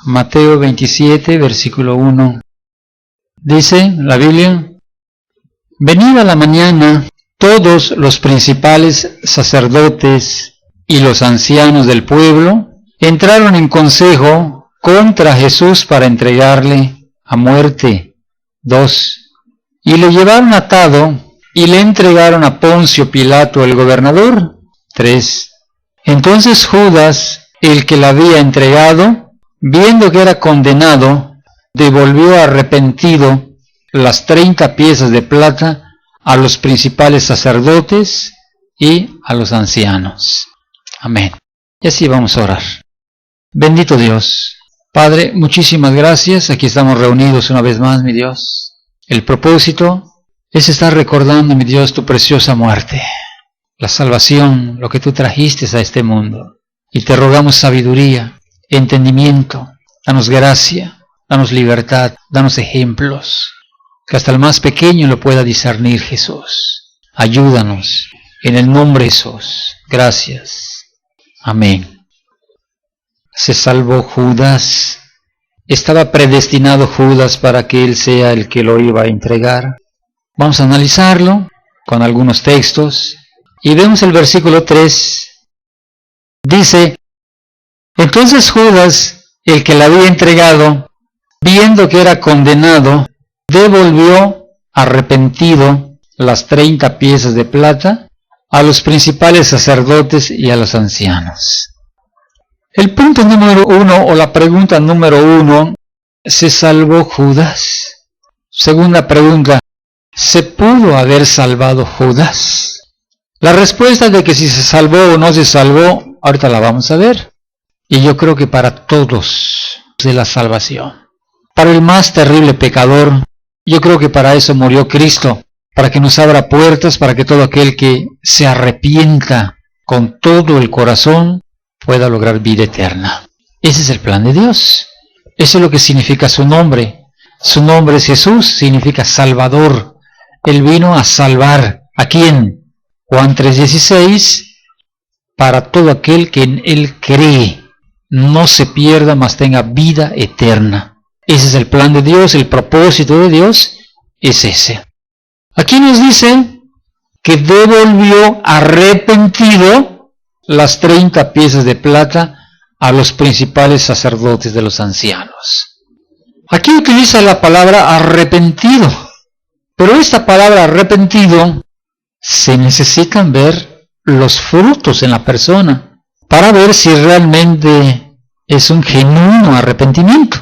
Mateo 27, versículo 1. Dice la Biblia: venida la mañana, todos los principales sacerdotes y los ancianos del pueblo entraron en consejo contra Jesús para entregarle a muerte. 2. Y le llevaron atado y le entregaron a Poncio Pilato el gobernador. 3. Entonces Judas, el que la había entregado, viendo que era condenado, devolvió arrepentido las 30 piezas de plata a los principales sacerdotes y a los ancianos. Amén. Y así vamos a orar. Bendito Dios. Padre, muchísimas gracias. Aquí estamos reunidos una vez más, mi Dios. El propósito es estar recordando, mi Dios, tu preciosa muerte, la salvación, lo que tú trajiste a este mundo. Y te rogamos sabiduría, entendimiento, danos gracia, danos libertad, danos ejemplos, que hasta el más pequeño lo pueda discernir, Jesús. Ayúdanos, en el nombre de Jesús. Gracias. Amén. Se salvó Judas. Estaba predestinado Judas para que él sea el que lo iba a entregar. Vamos a analizarlo con algunos textos. Y vemos el versículo 3. Dice: entonces Judas, el que la había entregado, viendo que era condenado, devolvió arrepentido las 30 piezas de plata a los principales sacerdotes y a los ancianos. El punto número 1, o la pregunta número 1, ¿se salvó Judas? Segunda pregunta, ¿se pudo haber salvado Judas? La respuesta de que si se salvó o no se salvó, ahorita la vamos a ver. Y yo creo que para todos de la salvación. Para el más terrible pecador, yo creo que para eso murió Cristo, para que nos abra puertas, para que todo aquel que se arrepienta con todo el corazón pueda lograr vida eterna. Ese es el plan de Dios. Eso es lo que significa su nombre. Su nombre es Jesús, significa Salvador. Él vino a salvar. ¿A quién? Juan 3:16, para todo aquel que en Él cree, no se pierda, mas tenga vida eterna. Ese es el plan de Dios, el propósito de Dios es ese. Aquí nos dice que devolvió arrepentido las 30 piezas de plata a los principales sacerdotes de los ancianos. Aquí utiliza la palabra arrepentido, pero esta palabra arrepentido se necesitan ver los frutos en la persona para ver si realmente es un genuino arrepentimiento.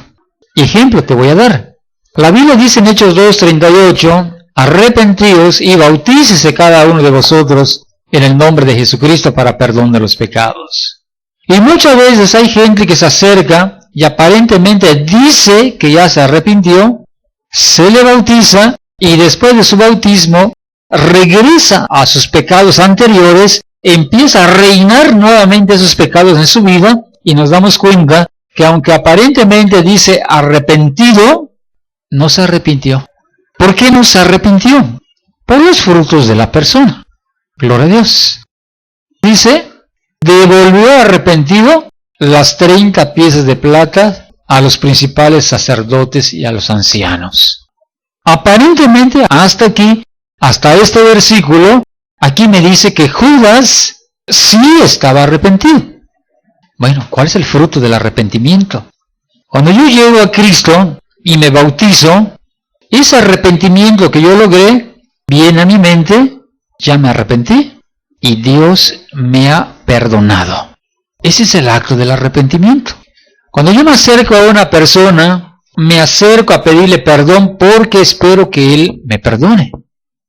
Ejemplo te voy a dar. La Biblia dice en Hechos 2:38, arrepentíos y bautícese cada uno de vosotros en el nombre de Jesucristo para perdón de los pecados. Y muchas veces hay gente que se acerca y aparentemente dice que ya se arrepintió, se le bautiza y después de su bautismo regresa a sus pecados anteriores, empieza a reinar nuevamente esos pecados en su vida y nos damos cuenta que aunque aparentemente dice arrepentido, no se arrepintió. ¿Por qué no se arrepintió? Por los frutos de la persona. Gloria a Dios. Dice, devolvió arrepentido las 30 piezas de plata a los principales sacerdotes y a los ancianos. Aparentemente hasta aquí, hasta este versículo, aquí me dice que Judas sí estaba arrepentido. Bueno, ¿cuál es el fruto del arrepentimiento? Cuando yo llego a Cristo y me bautizo, ese arrepentimiento que yo logré viene a mi mente, ya me arrepentí y Dios me ha perdonado. Ese es el acto del arrepentimiento. Cuando yo me acerco a una persona, me acerco a pedirle perdón porque espero que Él me perdone.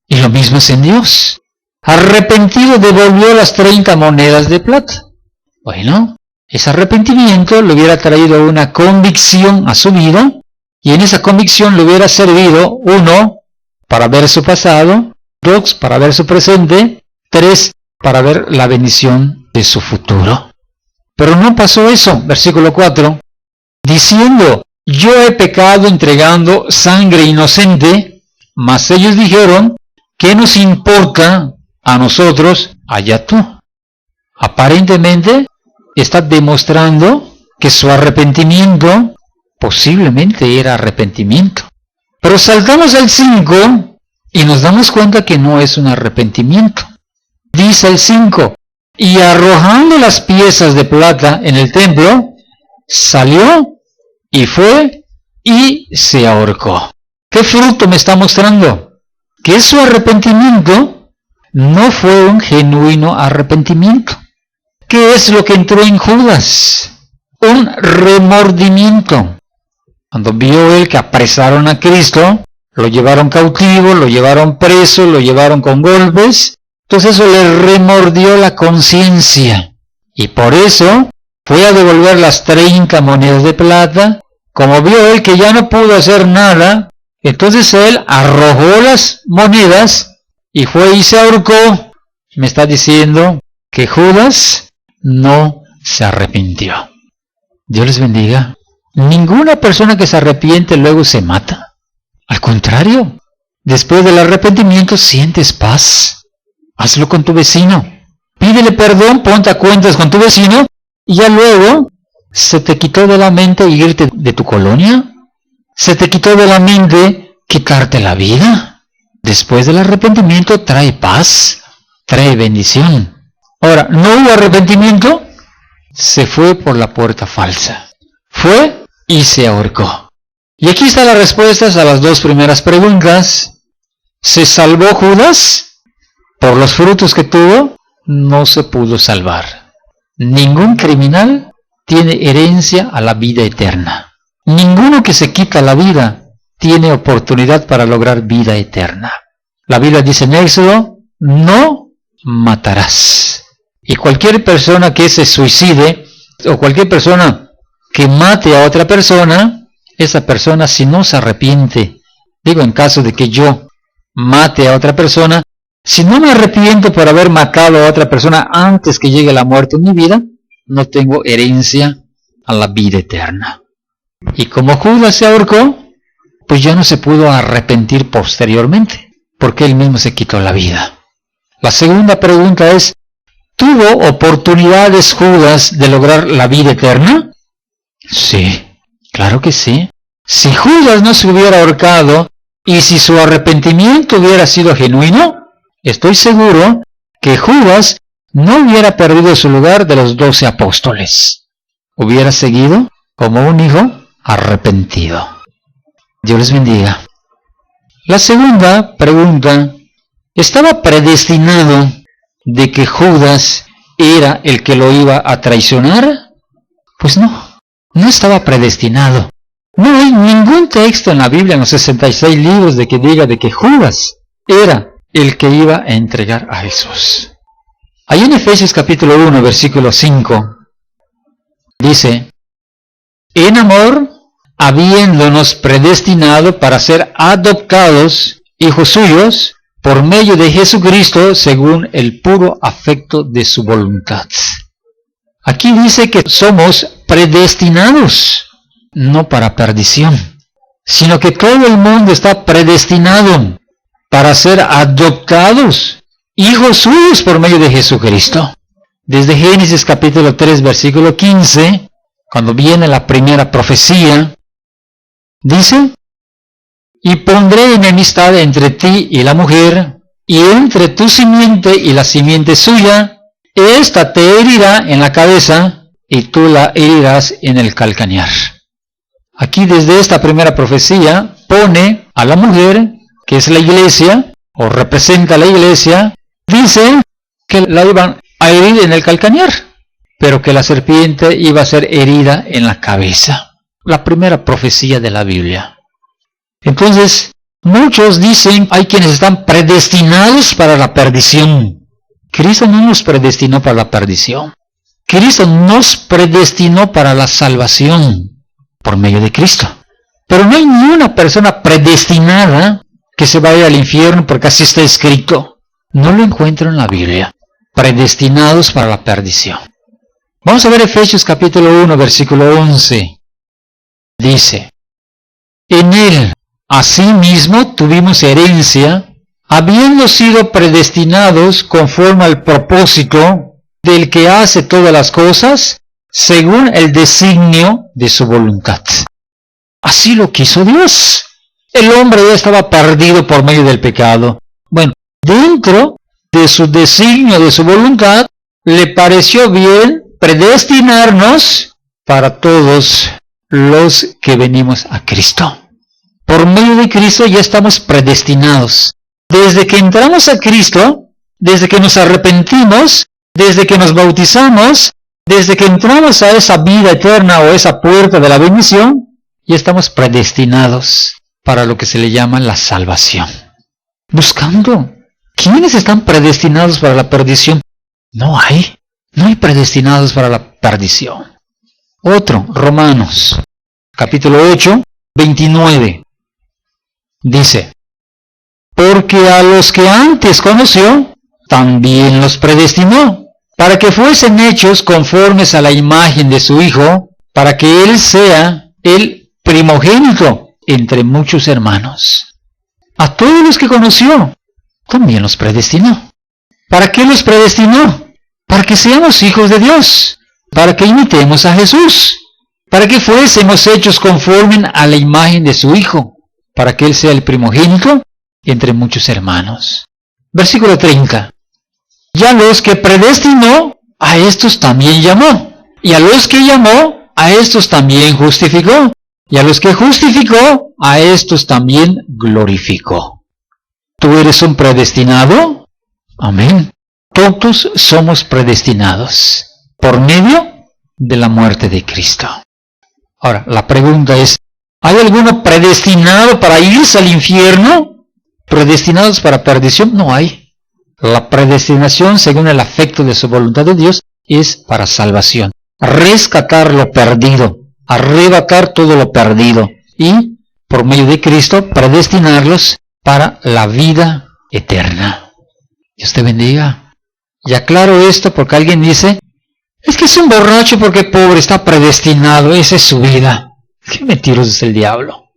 Y lo mismo es en Dios. Arrepentido devolvió las 30 monedas de plata. Bueno, ese arrepentimiento le hubiera traído una convicción a su vida, y en esa convicción le hubiera servido, 1, para ver su pasado, 2, para ver su presente, 3, para ver la bendición de su futuro. Pero no pasó eso, versículo 4, diciendo, yo he pecado entregando sangre inocente, mas ellos dijeron, ¿qué nos importa a nosotros? Allá tú. Aparentemente está demostrando que su arrepentimiento Posiblemente era arrepentimiento. Pero saltamos al 5 y nos damos cuenta que no es un arrepentimiento. Dice el 5, y arrojando las piezas de plata en el templo, salió y fue y se ahorcó. ¿Qué fruto me está mostrando? Que su arrepentimiento no fue un genuino arrepentimiento. ¿Qué es lo que entró en Judas? Un remordimiento. Cuando vio él que apresaron a Cristo, lo llevaron cautivo, lo llevaron preso, lo llevaron con golpes, entonces eso le remordió la conciencia. Y por eso fue a devolver las 30 monedas de plata. Como vio él que ya no pudo hacer nada, entonces él arrojó las monedas y fue y se ahorcó. Me está diciendo que Judas no se arrepintió. Dios les bendiga. Ninguna persona que se arrepiente luego se mata. Al contrario, después del arrepentimiento sientes paz. Hazlo con tu vecino. Pídele perdón, ponte a cuentas con tu vecino y ya luego se te quitó de la mente irte de tu colonia. Se te quitó de la mente quitarte la vida. Después del arrepentimiento trae paz, trae bendición. Ahora, ¿no hubo arrepentimiento? Se fue por la puerta falsa. Fue y se ahorcó. Y aquí están las respuestas a las dos primeras preguntas. ¿Se salvó Judas? Por los frutos que tuvo, no se pudo salvar. Ningún criminal tiene herencia a la vida eterna. Ninguno que se quita la vida tiene oportunidad para lograr vida eterna. La Biblia dice en Éxodo, no matarás. Y cualquier persona que se suicide, o cualquier persona que mate a otra persona, esa persona si no se arrepiente, digo en caso de que yo mate a otra persona, si no me arrepiento por haber matado a otra persona antes que llegue la muerte en mi vida, no tengo herencia a la vida eterna. Y como Judas se ahorcó, pues ya no se pudo arrepentir posteriormente, porque él mismo se quitó la vida. La segunda pregunta es, ¿tuvo oportunidades Judas de lograr la vida eterna? Sí, claro que sí. Si Judas no se hubiera ahorcado y si su arrepentimiento hubiera sido genuino, estoy seguro que Judas no hubiera perdido su lugar de los 12 apóstoles. Hubiera seguido como un hijo arrepentido. Dios les bendiga. La segunda pregunta, ¿estaba predestinado de que Judas era el que lo iba a traicionar? Pues no estaba predestinado. No hay ningún texto en la Biblia, en los 66 libros, de que diga de que Judas era el que iba a entregar a Jesús. Ahí en Efesios capítulo 1, versículo 5, dice, en amor, habiéndonos predestinado para ser adoptados hijos suyos, por medio de Jesucristo, según el puro afecto de su voluntad. Aquí dice que somos predestinados, no para perdición, sino que todo el mundo está predestinado para ser adoptados, hijos suyos por medio de Jesucristo. Desde Génesis capítulo 3, versículo 15, cuando viene la primera profecía, dice, y pondré enemistad entre ti y la mujer, y entre tu simiente y la simiente suya, ésta te herirá en la cabeza, y tú la herirás en el calcañar. Aquí desde esta primera profecía pone a la mujer, que es la iglesia, o representa a la iglesia, dice que la iban a herir en el calcañar, pero que la serpiente iba a ser herida en la cabeza. La primera profecía de la Biblia. Entonces, muchos dicen, hay quienes están predestinados para la perdición. Cristo no nos predestinó para la perdición. Cristo nos predestinó para la salvación por medio de Cristo. Pero no hay ni una persona predestinada que se vaya al infierno porque así está escrito. No lo encuentro en la Biblia. Predestinados para la perdición. Vamos a ver Efesios capítulo 1, versículo 11. Dice, en él asimismo tuvimos herencia, habiendo sido predestinados conforme al propósito del que hace todas las cosas, según el designio de su voluntad. así lo quiso Dios. El hombre ya estaba perdido por medio del pecado. Bueno, dentro de su designio, de su voluntad, le pareció bien predestinarnos para todos los que venimos a Cristo. Por medio de Cristo ya estamos predestinados. Desde que entramos a Cristo, desde que nos arrepentimos, desde que nos bautizamos, desde que entramos a esa vida eterna o esa puerta de la bendición, ya estamos predestinados para lo que se le llama la salvación. Buscando. ¿Quiénes están predestinados para la perdición? No hay predestinados para la perdición. Otro, Romanos, capítulo 8, 29. Dice, porque a los que antes conoció, también los predestinó, para que fuesen hechos conformes a la imagen de su Hijo, para que Él sea el primogénito entre muchos hermanos. A todos los que conoció, también los predestinó. ¿Para qué los predestinó? Para que seamos hijos de Dios, para que imitemos a Jesús, para que fuésemos hechos conforme a la imagen de su Hijo, para que Él sea el primogénito entre muchos hermanos. Versículo 30. Y a los que predestinó, a estos también llamó. Y a los que llamó, a estos también justificó. Y a los que justificó, a estos también glorificó. ¿Tú eres un predestinado? Amén. Todos somos predestinados por medio de la muerte de Cristo. Ahora, la pregunta es, ¿hay alguno predestinado para irse al infierno? ¿Predestinados para perdición? No hay. La predestinación, según el afecto de su voluntad de Dios, es para salvación. Rescatar lo perdido, arrebatar todo lo perdido y, por medio de Cristo, predestinarlos para la vida eterna. Dios te bendiga. Y aclaro esto porque alguien dice, es que es un borracho porque pobre, está predestinado, esa es su vida. Qué mentiroso es el diablo.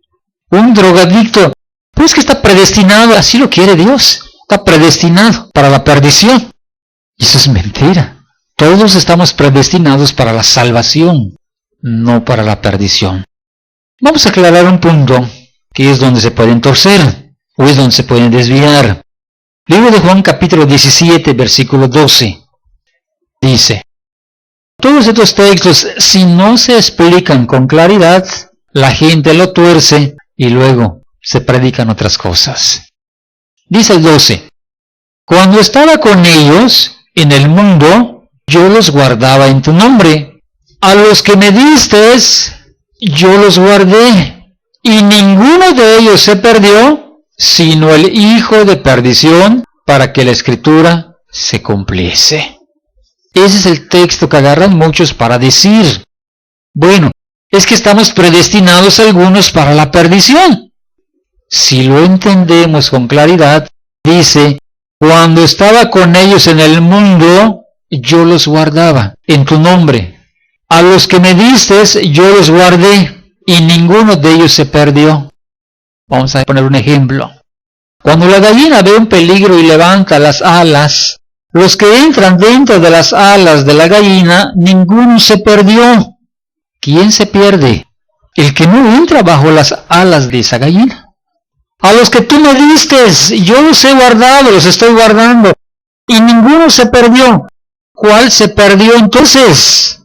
Un drogadicto, pues que está predestinado, así lo quiere Dios. Está predestinado para la perdición. Y eso es mentira. Todos estamos predestinados para la salvación, no para la perdición. Vamos a aclarar un punto, que es donde se pueden torcer, o es donde se pueden desviar. Libro de Juan capítulo 17, versículo 12. Dice, todos estos textos, si no se explican con claridad, la gente lo tuerce y luego se predican otras cosas. Dice el 12, cuando estaba con ellos en el mundo, yo los guardaba en tu nombre. A los que me distes, yo los guardé, y ninguno de ellos se perdió, sino el hijo de perdición, para que la escritura se cumpliese. Ese es el texto que agarran muchos para decir, bueno, es que estamos predestinados algunos para la perdición. Si lo entendemos con claridad, dice, cuando estaba con ellos en el mundo, yo los guardaba en tu nombre. A los que me distes, yo los guardé, y ninguno de ellos se perdió. Vamos a poner un ejemplo. Cuando la gallina ve un peligro y levanta las alas, los que entran dentro de las alas de la gallina, ninguno se perdió. ¿Quién se pierde? El que no entra bajo las alas de esa gallina. A los que tú me distes, yo los he guardado, los estoy guardando, y ninguno se perdió. ¿Cuál se perdió entonces?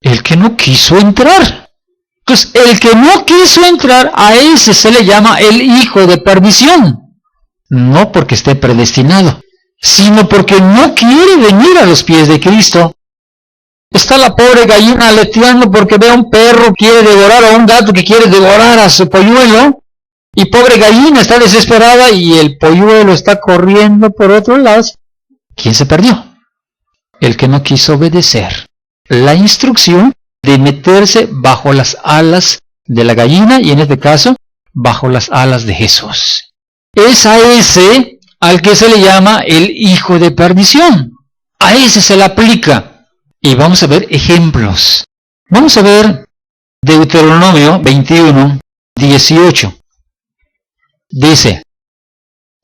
El que no quiso entrar. Entonces, el que no quiso entrar, a ese se le llama el hijo de perdición. No porque esté predestinado, sino porque no quiere venir a los pies de Cristo. Está la pobre gallina aleteando porque ve a un perro que quiere devorar, a un gato que quiere devorar a su polluelo, y pobre gallina está desesperada y el polluelo está corriendo por otro lado. ¿Quién se perdió? El que no quiso obedecer la instrucción de meterse bajo las alas de la gallina, y en este caso, bajo las alas de Jesús. Es a ese al que se le llama el hijo de perdición. A ese se le aplica. Y vamos a ver ejemplos. Vamos a ver Deuteronomio 21, 18. Dice,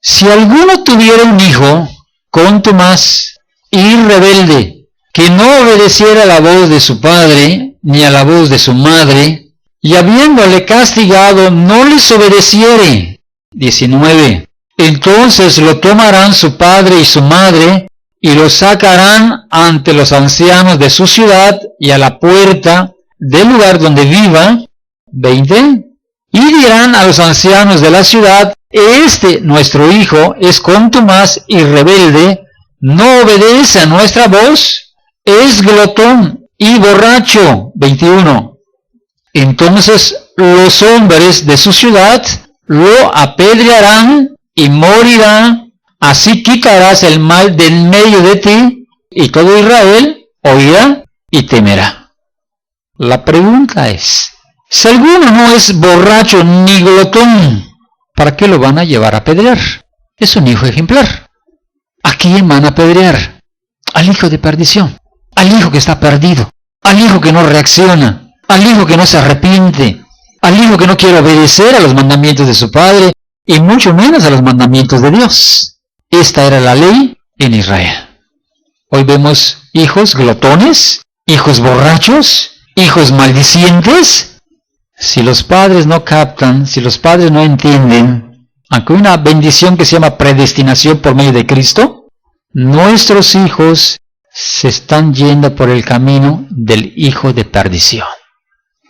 si alguno tuviera un hijo contumaz y rebelde, que no obedeciera a la voz de su padre, ni a la voz de su madre, y habiéndole castigado no les obedeciere. 19. Entonces lo tomarán su padre y su madre, y lo sacarán ante los ancianos de su ciudad y a la puerta del lugar donde viva. 20. Y dirán a los ancianos de la ciudad: este nuestro hijo es contumaz y rebelde, no obedece a nuestra voz, es glotón y borracho. 21. Entonces los hombres de su ciudad lo apedrearán y morirá. Así quitarás el mal del medio de ti, y todo Israel oirá y temerá. La pregunta es, si alguno no es borracho ni glotón, ¿para qué lo van a llevar a apedrear? Es un hijo ejemplar. ¿A quién van a apedrear? Al hijo de perdición, al hijo que está perdido, al hijo que no reacciona, al hijo que no se arrepiente, al hijo que no quiere obedecer a los mandamientos de su padre, y mucho menos a los mandamientos de Dios. Esta era la ley en Israel. Hoy vemos hijos glotones, hijos borrachos, hijos maldicientes. Si los padres no captan, si los padres no entienden, aunque hay una bendición que se llama predestinación por medio de Cristo, nuestros hijos se están yendo por el camino del hijo de perdición.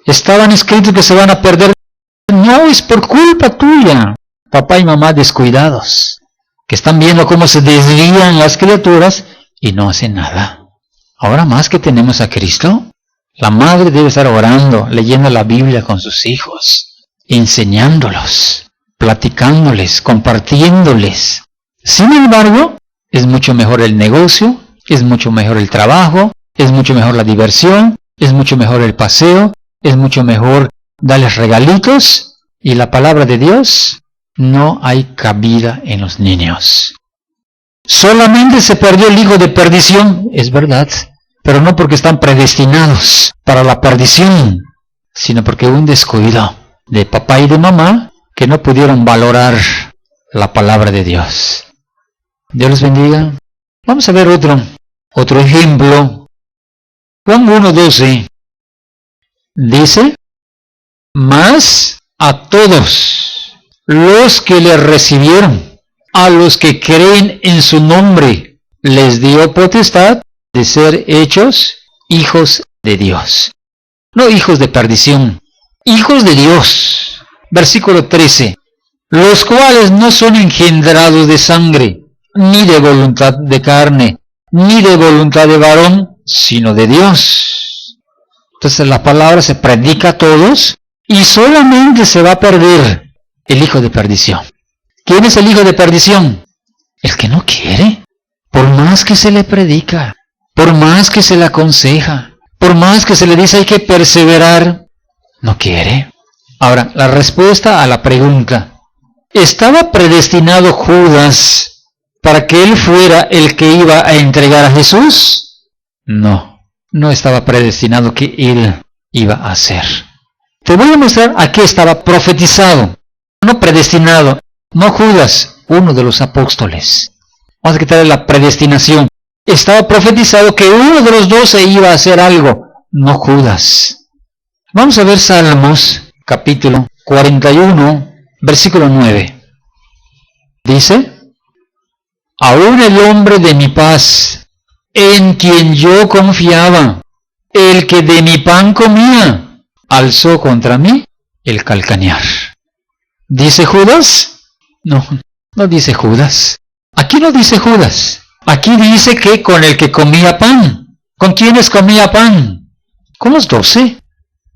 Estaban escritos que se van a perder. No es por culpa tuya, papá y mamá descuidados, que están viendo cómo se desvían las criaturas y no hacen nada. Ahora más que tenemos a Cristo, la madre debe estar orando, leyendo la Biblia con sus hijos, enseñándolos, platicándoles, compartiéndoles. Sin embargo, es mucho mejor el negocio, es mucho mejor el trabajo, es mucho mejor la diversión, es mucho mejor el paseo, es mucho mejor darles regalitos, y la palabra de Dios no hay cabida en los niños. Solamente se perdió el hijo de perdición, es verdad, pero no porque están predestinados para la perdición, sino porque hubo un descuido de papá y de mamá que no pudieron valorar la palabra de Dios. Dios los bendiga. Vamos a ver otro ejemplo. Juan 1:12 dice: mas a todos los que le recibieron, a los que creen en su nombre, les dio potestad de ser hechos hijos de Dios. No hijos de perdición, hijos de Dios. Versículo 13. Los cuales no son engendrados de sangre, ni de voluntad de carne, ni de voluntad de varón, sino de Dios. Entonces la palabra se predica a todos y solamente se va a perder el hijo de perdición. ¿Quién es el hijo de perdición? El que no quiere. Por más que se le predica, por más que se le aconseja, por más que se le dice hay que perseverar, no quiere. Ahora, la respuesta a la pregunta: ¿estaba predestinado Judas para que él fuera el que iba a entregar a Jesús? No, no estaba predestinado que él iba a ser. Te voy a mostrar a qué estaba profetizado, no predestinado, no Judas, uno de los apóstoles. Vamos a quitarle la predestinación. Estaba profetizado que uno de los 12 iba a hacer algo, no Judas. Vamos a ver Salmos, capítulo 41, versículo 9. Dice: aún el hombre de mi paz, en quien yo confiaba, el que de mi pan comía, alzó contra mí el calcañar. ¿Dice Judas? No, no dice Judas. Aquí no dice Judas. Aquí dice que con el que comía pan. ¿Con quiénes comía pan? Con los 12.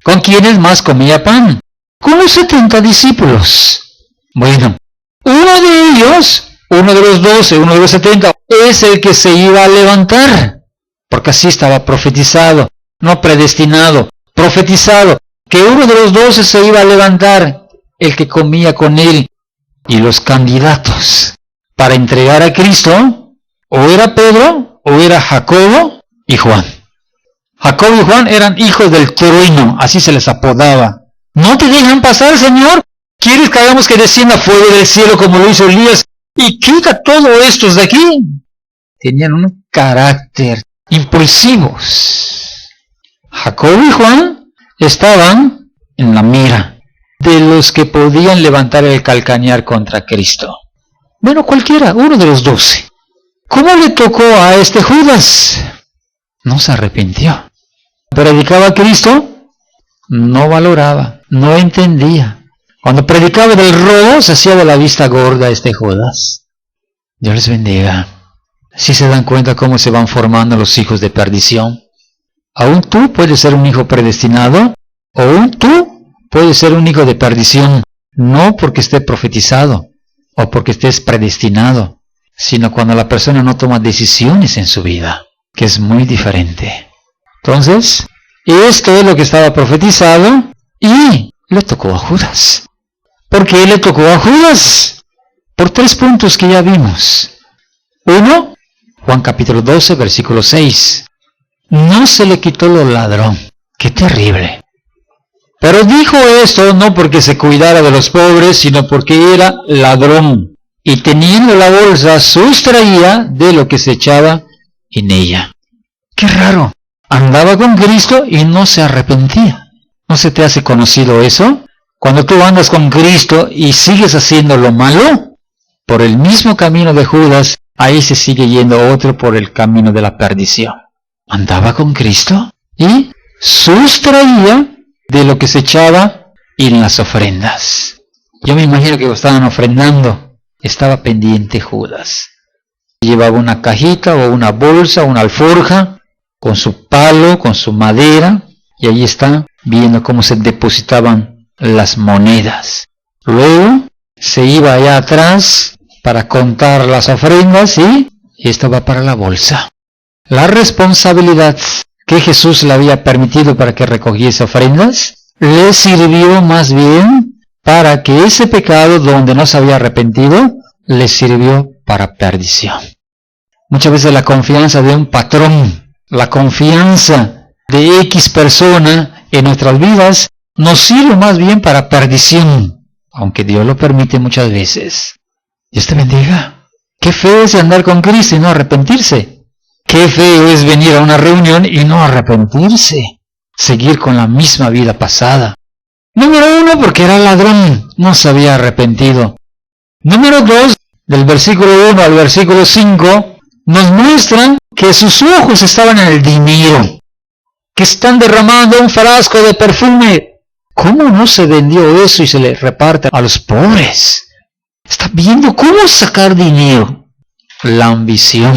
¿Con quiénes más comía pan? Con los 70 discípulos. Bueno, uno de ellos, uno de los 12, uno de los 70, es el que se iba a levantar. Porque así estaba profetizado, no predestinado, profetizado, que uno de los 12 se iba a levantar, el que comía con él. Y los candidatos para entregar a Cristo, o era Pedro, o era Jacobo y Juan. Jacobo y Juan eran hijos del trueno, así se les apodaba. ¿No te dejan pasar, Señor? ¿Quieres que hagamos que descienda fuego del cielo como lo hizo Elías y quita todo estos de aquí? Tenían un carácter impulsivos. Jacobo y Juan estaban en la mira de los que podían levantar el calcañar contra Cristo. Bueno, cualquiera, uno de los 12. ¿Cómo le tocó a este Judas? No se arrepintió. Predicaba a Cristo, no valoraba, no entendía. Cuando predicaba del robo, se hacía de la vista gorda este Judas. Dios les bendiga. Si se dan cuenta cómo se van formando los hijos de perdición. Aún tú puedes ser un hijo predestinado, o aún tú puedes ser un hijo de perdición, no porque esté profetizado, o porque estés predestinado, sino cuando la persona no toma decisiones en su vida, que es muy diferente. Entonces, esto es lo que estaba profetizado, y le tocó a Judas. ¿Por qué le tocó a Judas? Por 3 puntos que ya vimos. 1, Juan capítulo 12, versículo 6. No se le quitó lo ladrón. ¡Qué terrible! Pero dijo esto no porque se cuidara de los pobres, sino porque era ladrón. Y teniendo la bolsa, sustraía de lo que se echaba en ella. ¡Qué raro! Andaba con Cristo y no se arrepentía. ¿No se te hace conocido eso? Cuando tú andas con Cristo y sigues haciendo lo malo, por el mismo camino de Judas, ahí se sigue yendo otro por el camino de la perdición. Andaba con Cristo y sustraía de lo que se echaba en las ofrendas. Yo me imagino que lo estaban ofrendando. Estaba pendiente Judas. Llevaba una cajita o una bolsa, una alforja, con su palo, con su madera, y allí está viendo cómo se depositaban las monedas. Luego se iba allá atrás para contar las ofrendas y esto va para la bolsa. La responsabilidad que Jesús le había permitido para que recogiese ofrendas le sirvió más bien para que ese pecado donde no se había arrepentido le sirvió para perdición. Muchas veces la confianza de un patrón, la confianza de X persona en nuestras vidas nos sirve más bien para perdición, aunque Dios lo permite muchas veces. Dios te bendiga. Qué feo es andar con Cristo y no arrepentirse. Qué feo es venir a una reunión y no arrepentirse. Seguir con la misma vida pasada. Número 1, porque era ladrón, no se había arrepentido. Número 2, del versículo 1 al versículo 5, nos muestran que sus ojos estaban en el dinero, que están derramando un frasco de perfume. ¿Cómo no se vendió eso y se le reparte a los pobres? Está viendo cómo sacar dinero. La ambición,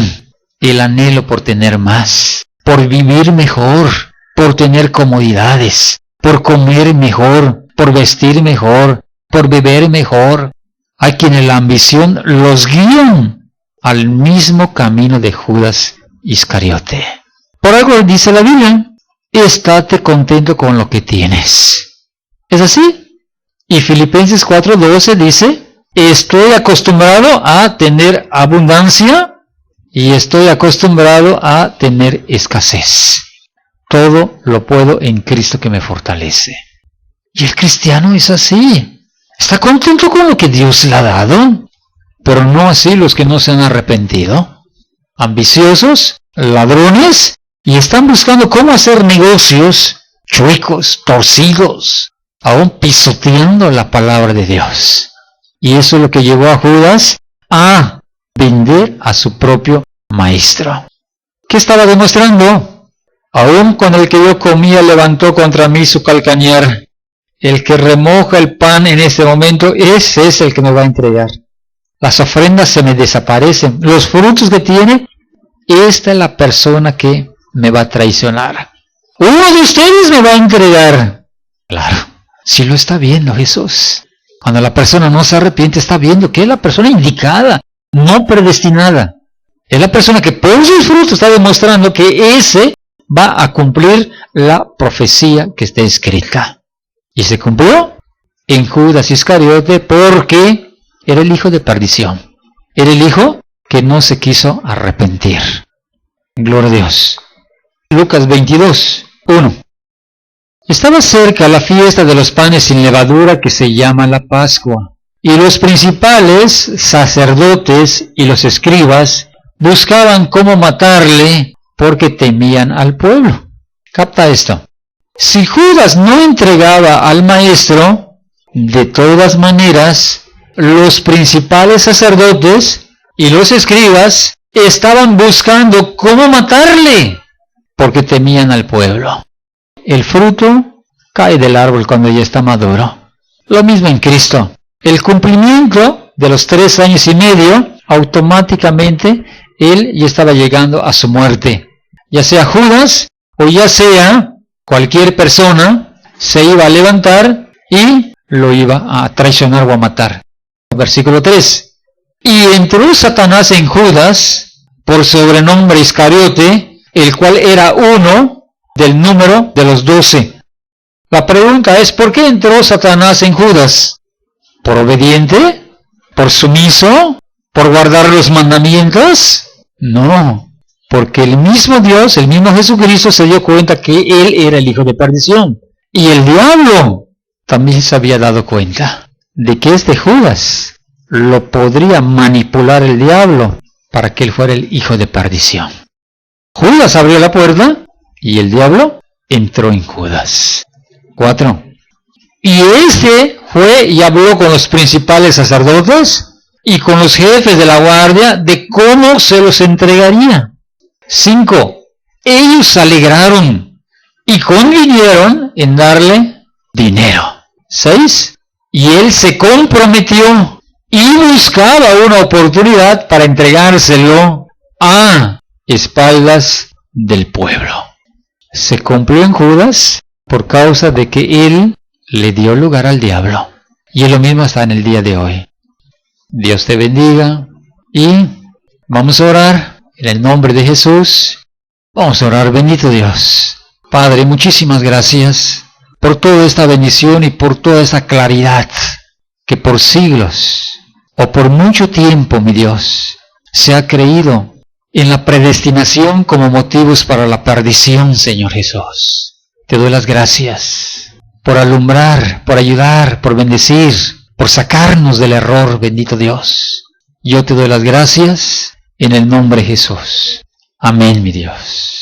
el anhelo por tener más, por vivir mejor, por tener comodidades, por comer mejor, por vestir mejor, por beber mejor. Hay quienes la ambición los guían al mismo camino de Judas Iscariote. Por algo dice la Biblia, estate contento con lo que tienes. ¿Es así? Y Filipenses 4:12 dice, estoy acostumbrado a tener abundancia y estoy acostumbrado a tener escasez. Todo lo puedo en Cristo que me fortalece. Y el cristiano es así. Está contento con lo que Dios le ha dado, pero no así los que no se han arrepentido. Ambiciosos, ladrones, y están buscando cómo hacer negocios chuecos, torcidos, aún pisoteando la palabra de Dios. Y eso es lo que llevó a Judas a vender a su propio maestro. ¿Qué estaba demostrando? Aún con el que yo comía levantó contra mí su calcañar. El que remoja el pan en este momento, ese es el que me va a entregar. Las ofrendas se me desaparecen. Los frutos que tiene, esta es la persona que me va a traicionar. Uno de ustedes me va a entregar. Claro, si lo está viendo Jesús. Cuando la persona no se arrepiente, está viendo que es la persona indicada, no predestinada. Es la persona que por sus frutos está demostrando que ese va a cumplir la profecía que está escrita. Y se cumplió en Judas Iscariote porque era el hijo de perdición. Era el hijo que no se quiso arrepentir. Gloria a Dios. Lucas 22:1. Estaba cerca la fiesta de los panes sin levadura que se llama la Pascua. Y los principales sacerdotes y los escribas buscaban cómo matarle porque temían al pueblo. Capta esto. Si Judas no entregaba al maestro, de todas maneras, los principales sacerdotes y los escribas estaban buscando cómo matarle, porque temían al pueblo. El fruto cae del árbol cuando ya está maduro. Lo mismo en Cristo. El cumplimiento de los 3 años y medio, automáticamente él ya estaba llegando a su muerte. Ya sea Judas o ya sea cualquier persona, se iba a levantar y lo iba a traicionar o a matar. Versículo 3. Y entró Satanás en Judas, por sobrenombre Iscariote, el cual era uno del número de los 12. La pregunta es, ¿por qué entró Satanás en Judas? ¿Por obediente? ¿Por sumiso? ¿Por guardar los mandamientos? No, porque el mismo Dios, el mismo Jesucristo se dio cuenta que él era el hijo de perdición. Y el diablo también se había dado cuenta de que este Judas lo podría manipular el diablo para que él fuera el hijo de perdición. Judas abrió la puerta y el diablo entró en Judas. 4. Y este fue y habló con los principales sacerdotes y con los jefes de la guardia de cómo se los entregaría. 5. Ellos se alegraron y convinieron en darle dinero. 6. Y él se comprometió y buscaba una oportunidad para entregárselo a espaldas del pueblo. Se cumplió en Judas por causa de que él le dio lugar al diablo. Y lo mismo está en el día de hoy. Dios te bendiga y vamos a orar en el nombre de Jesús. Vamos a orar. Bendito Dios. Padre, muchísimas gracias por toda esta bendición y por toda esta claridad que por siglos o por mucho tiempo, mi Dios, se ha creído en la predestinación como motivos para la perdición, Señor Jesús. Te doy las gracias por alumbrar, por ayudar, por bendecir, por sacarnos del error, bendito Dios. Yo te doy las gracias en el nombre de Jesús. Amén, mi Dios.